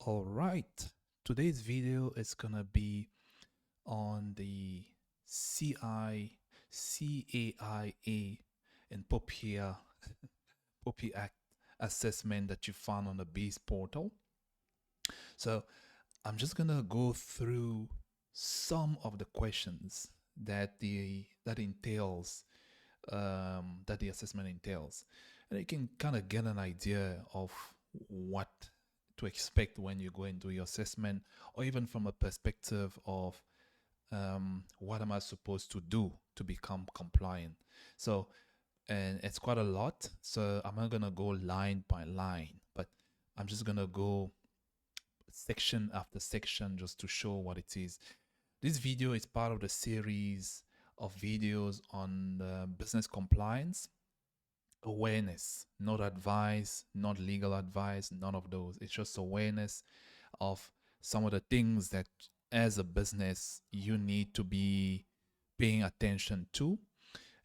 All right, today's video is gonna be on the CAIA and POPIA POPIA assessment that you found on the Bees portal. So I'm just gonna go through some of the questions that entails that the assessment entails, and you can kind of get an idea of what to expect when you go and do your assessment, or even from a perspective of what am I supposed to do to become compliant. So, and it's quite a lot, so I'm not gonna go line by line, but I'm just gonna go section after section just to show what it is. This video is part of the series of videos on business compliance awareness, not advice, not legal advice, none of those. It's just awareness of some of the things that as a business you need to be paying attention to.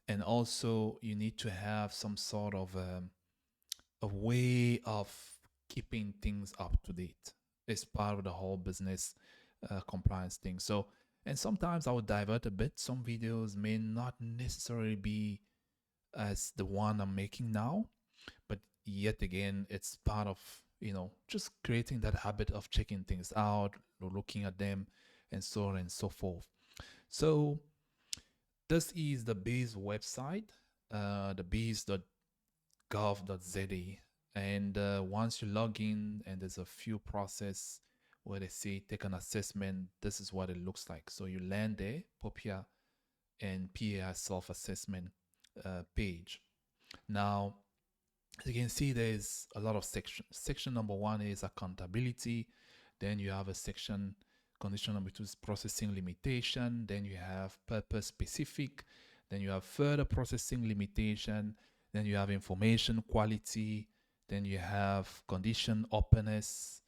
And also you need to have some sort of a way of keeping things up to date. It's part of the whole business compliance thing. So, and sometimes I would divert a bit. Some videos may not necessarily be as the one I'm making now, but yet again, it's part of, just creating that habit of checking things out, looking at them, and so on and so forth. So this is the Bees website, the biz.gov.za. And once you log in, and there's a few process where they say take an assessment, this is what it looks like. So you land there, POPIA and PAI self-assessment page. Now, as you can see, there's a lot of sections. Section number 1 is accountability. Then you have a section, condition number 2 is processing limitation. Then you have purpose specific. Then you have further processing limitation. Then you have information quality. Then you have condition openness.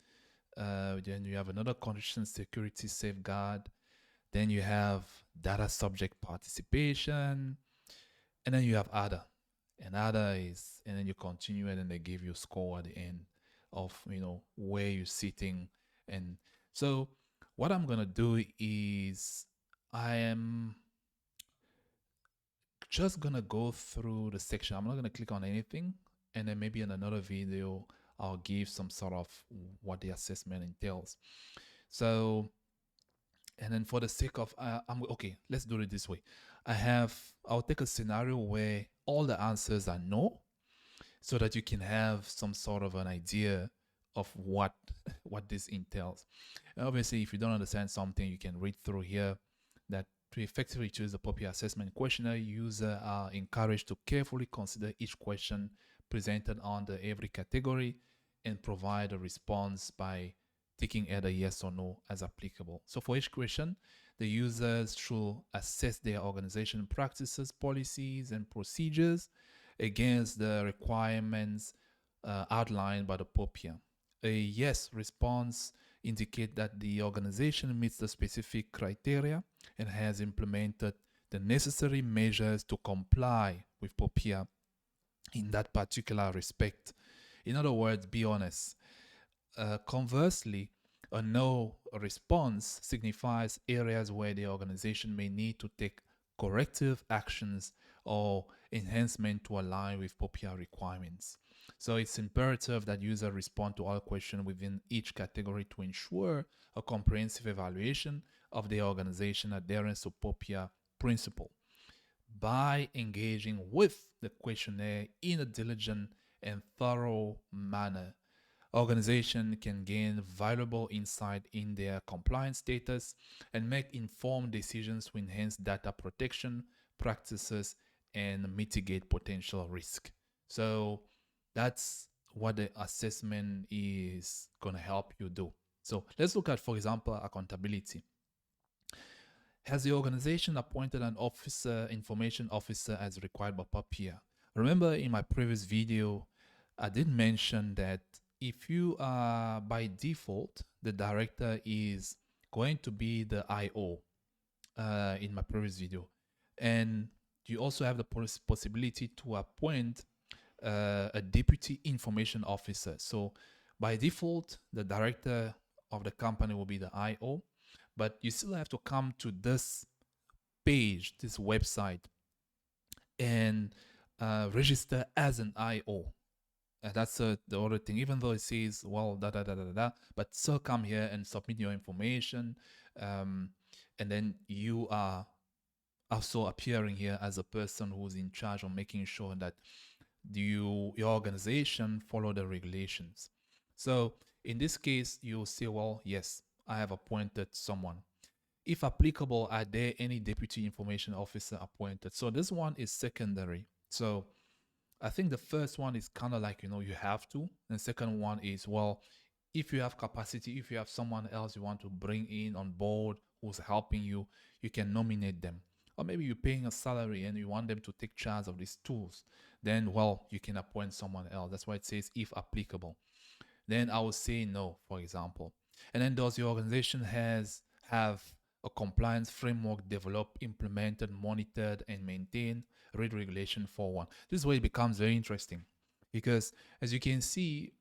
Then you have another condition, security safeguard. Then you have data subject participation. And then you have other. And other is, and then you continue, and then they give you a score at the end of, where you're sitting. And so what I'm going to do is I am just going to go through the section. I'm not going to click on anything. And then maybe in another video, I'll give some sort of what the assessment entails. So, and then for the sake of, okay, let's do it this way. I'll take a scenario where all the answers are no, so that you can have some sort of an idea of what this entails. And obviously, if you don't understand something, you can read through here that to effectively choose the POPIA assessment questionnaire, users are encouraged to carefully consider each question presented under every category and provide a response by ticking either yes or no as applicable. So for each question, the users should assess their organization practices, policies, and procedures against the requirements outlined by the POPIA. A yes response indicates that the organization meets the specific criteria and has implemented the necessary measures to comply with POPIA in that particular respect. In other words, be honest. Conversely, a no response signifies areas where the organization may need to take corrective actions or enhancement to align with POPIA requirements. So it's imperative that users respond to all questions within each category to ensure a comprehensive evaluation of the organization adherence to POPIA principle. By engaging with the questionnaire in a diligent and thorough manner, organization can gain valuable insight in their compliance status and make informed decisions to enhance data protection practices and mitigate potential risk. So that's what the assessment is going to help you do. So let's look at, for example, accountability. Has the organization appointed an information officer as required by POPIA? Remember in my previous video, I did mention that if you are by default, the director is going to be the IO in my previous video. And you also have the possibility to appoint a deputy information officer. So by default, the director of the company will be the IO, but you still have to come to this page, this website, and register as an IO. That's the other thing. Even though it says, well, da da da da da, but still come here and submit your information, um, and then you are also appearing here as a person who's in charge of making sure that your organization follow the regulations. So in this case, you'll say, well, yes, I have appointed someone. If applicable, are there any deputy information officer appointed? So this one is secondary. So I think the first one is kind of like, you have to. And the second one is, well, if you have capacity, if you have someone else you want to bring in on board who's helping you, you can nominate them. Or maybe you're paying a salary and you want them to take charge of these tools. Then, well, you can appoint someone else. That's why it says if applicable. Then I would say no, for example. And then does your organization have a compliance framework developed, implemented, monitored, and maintained? Read regulation 4.1. This is where it becomes very interesting because as you can see,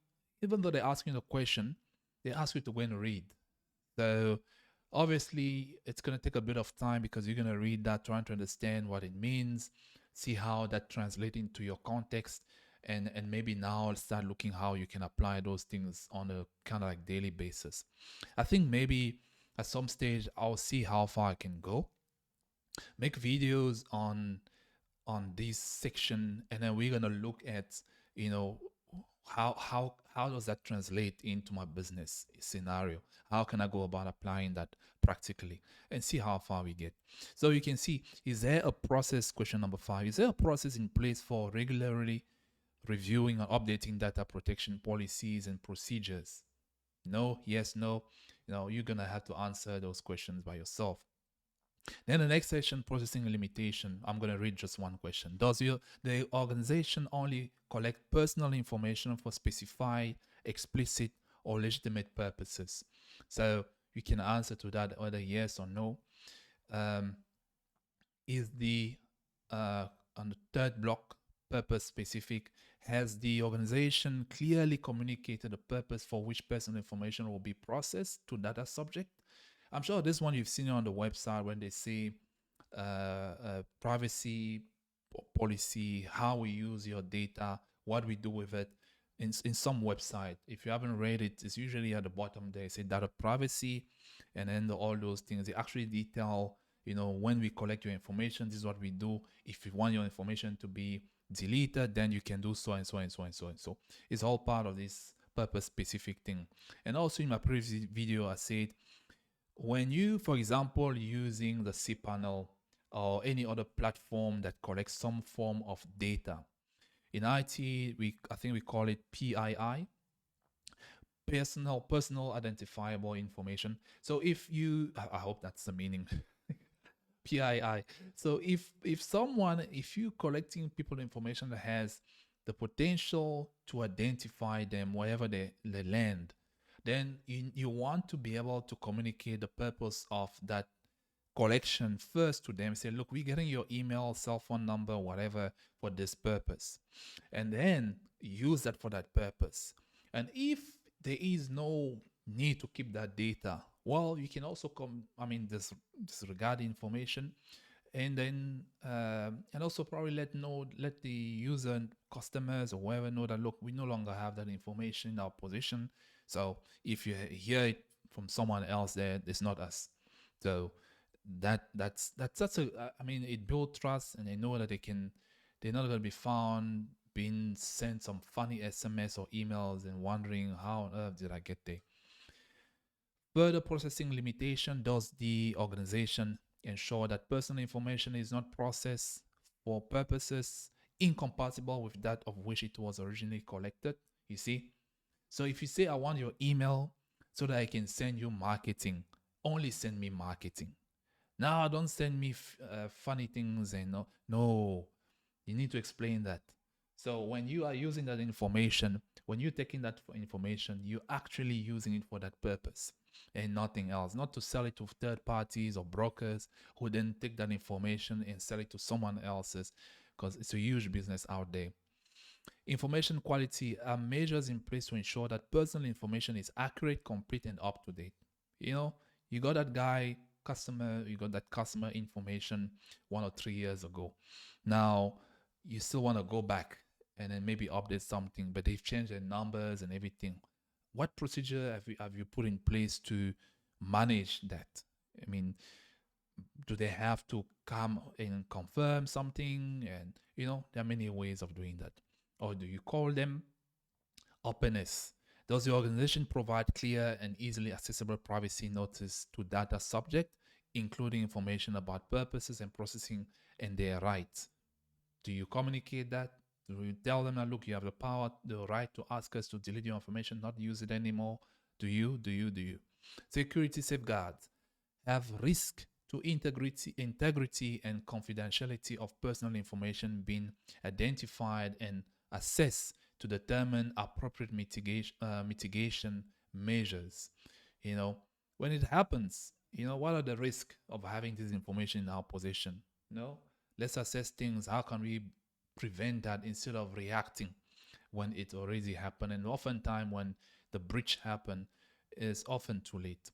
even though they're asking the question, they ask you to go and read. So obviously it's going to take a bit of time because you're going to read that, trying to understand what it means, see how that translates into your context, and maybe now start looking how you can apply those things on a kind of like daily basis. I think maybe at some stage I'll see how far I can go, make videos on this section, and then we're gonna look at how does that translate into my business scenario. How can I go about applying that practically and see how far we get? So you can see, is there a process? Question number 5, is there a process in place for regularly reviewing and updating data protection policies and procedures? No, yes, no. You're gonna have to answer those questions by yourself. Then the next section, processing limitation. I'm going to read just one question. Does the organization only collect personal information for specified, explicit, or legitimate purposes? So you can answer to that either yes or no. Is the on the third block, purpose specific, has the organization clearly communicated the purpose for which personal information will be processed to data subject? I'm sure this one you've seen on the website when they say privacy policy, how we use your data, what we do with it. In some website, if you haven't read it, it's usually at the bottom there. Say data privacy, and then all those things. They actually detail, when we collect your information, this is what we do. If you want your information to be deleted, then you can do so and so and so and so and so. It's all part of this purpose specific thing. And also in my previous video, I said, when you, for example, using the cPanel or any other platform that collects some form of data, in IT, I think we call it PII, personal identifiable information. So if you, I hope that's the meaning, PII. So if you collecting people information that has the potential to identify them wherever they land, then you want to be able to communicate the purpose of that collection first to them. Say, look, we're getting your email, cell phone number, whatever, for this purpose, and then use that for that purpose. And if there is no need to keep that data, well, you can also disregard the information, and then and also probably let the user and customers or whoever know that, look, we no longer have that information in our possession. So if you hear it from someone else, there, it's not us. So that's it builds trust, and they know that they're not going to be found being sent some funny SMS or emails and wondering how on earth did I get there. Further processing limitation. Does the organization ensure that personal information is not processed for purposes incompatible with that of which it was originally collected? You see? So if you say, I want your email so that I can send you marketing, only send me marketing. Now, don't send me funny things and no, you need to explain that. So when you are using that information, when you're taking that information, you're actually using it for that purpose and nothing else. Not to sell it to third parties or brokers who then take that information and sell it to someone else's, because it's a huge business out there. Information quality are measures in place to ensure that personal information is accurate, complete, and up to date. You know, you got that guy customer, you got that customer information 1 or 3 years ago. Now you still want to go back and then maybe update something, but they've changed their numbers and everything. What procedure have you put in place to manage that? I mean, do they have to come and confirm something? And there are many ways of doing that. Or do you call them? Openness. Does the organization provide clear and easily accessible privacy notice to data subject, including information about purposes and processing and their rights? Do you communicate that? Do you tell them that, look, you have the power, the right to ask us to delete your information, not use it anymore? Do you? Security safeguards have risk to integrity and confidentiality of personal information being identified and assessed to determine appropriate mitigation measures. When it happens, what are the risks of having this information in our possession? Let's assess things. How can we prevent that instead of reacting when it already happened? And oftentimes when the breach happened, it's often too late.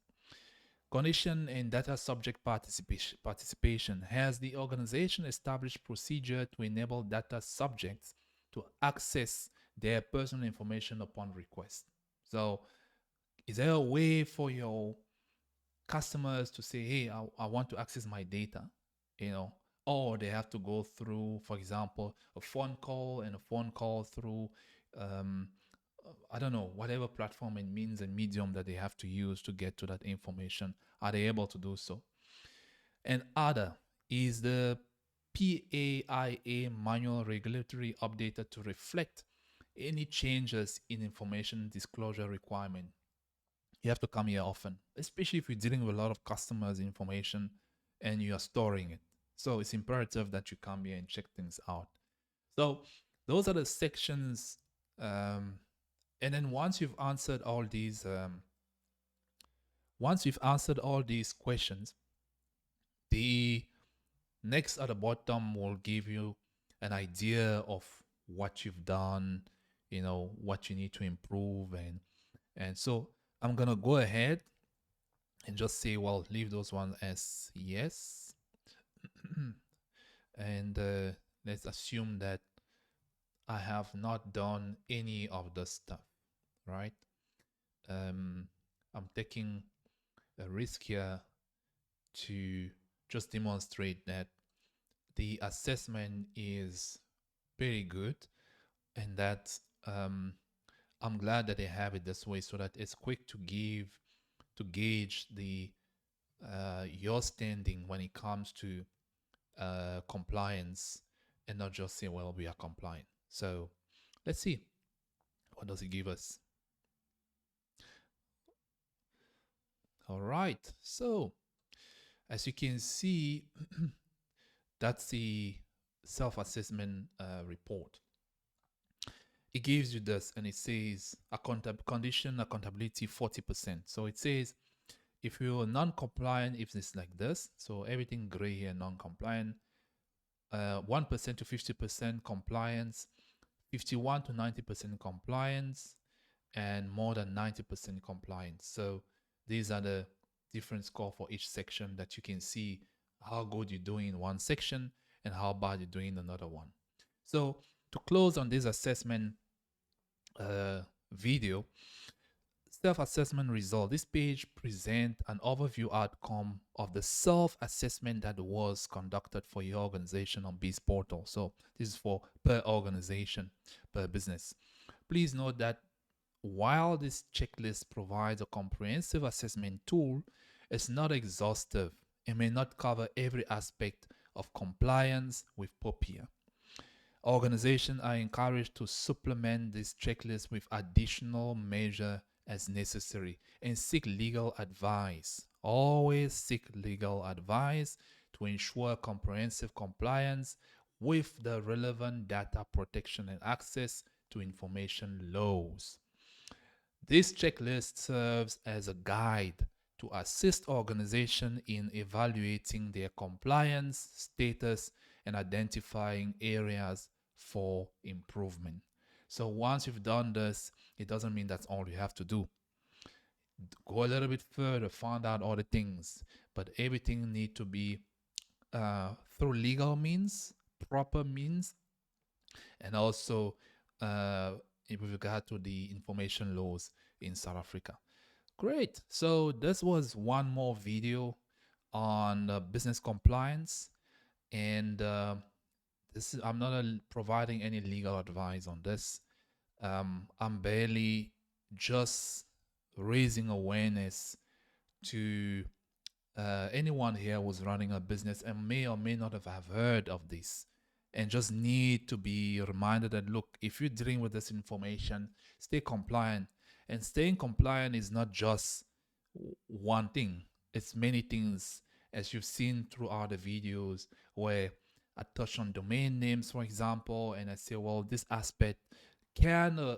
Condition and data subject participation. Has the organization established procedure to enable data subjects to access their personal information upon request? So is there a way for your customers to say, hey, I want to access my data, or they have to go through, for example, a phone call through, I don't know, whatever platform and means and medium that they have to use to get to that information. Are they able to do so? And other is the PAIA manual regulatory updated to reflect any changes in information disclosure requirement. You have to come here often, especially if you're dealing with a lot of customers' information and you are storing it. So it's imperative that you come here and check things out. So those are the sections. And then once you've answered all these questions, the next at the bottom will give you an idea of what you've done, what you need to improve, and so I'm gonna go ahead and just say, well, leave those ones as yes. And let's assume that I have not done any of the stuff, right? I'm taking a risk here to just demonstrate that the assessment is very good, and that I'm glad that they have it this way so that it's quick to gauge the your standing when it comes to compliance, and not just say, well, we are compliant. So let's see, what does it give us? All right, so as you can see, that's the self-assessment report. It gives you this, and it says condition accountability 40%. So it says if you're non-compliant, if it's like this, so everything gray here, non-compliant, 1% to 50% compliance, 51 to 90% compliance, and more than 90% compliance. So these are the different score for each section that you can see how good you're doing in one section and how bad you're doing in another one. So to close on this assessment video, self-assessment result. This page presents an overview outcome of the self-assessment that was conducted for your organization on bizportal. So this is for per organization, per business. Please note that while this checklist provides a comprehensive assessment tool, it's not exhaustive. It may not cover every aspect of compliance with POPIA. Organizations are encouraged to supplement this checklist with additional measures as necessary and seek legal advice. Always seek legal advice to ensure comprehensive compliance with the relevant data protection and access to information laws. This checklist serves as a guide to assist organizations in evaluating their compliance status and identifying areas for improvement. So once you've done this, it doesn't mean that's all you have to do. Go a little bit further, find out other things, but everything need to be through legal means, proper means, and also uh, with regard to the information laws in South Africa. Great. So this was one more video on business compliance, and I'm not providing any legal advice on this. I'm barely just raising awareness to anyone here who's running a business and may or may not have heard of this, and just need to be reminded that look, if you're dealing with this information, stay compliant. And staying compliant is not just one thing, it's many things, as you've seen throughout the videos, where I touch on domain names, for example, and I say, well, this aspect can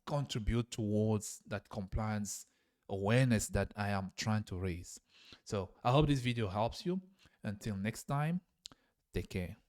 contribute towards that compliance awareness that I am trying to raise. So I hope this video helps you. Until next time, take care.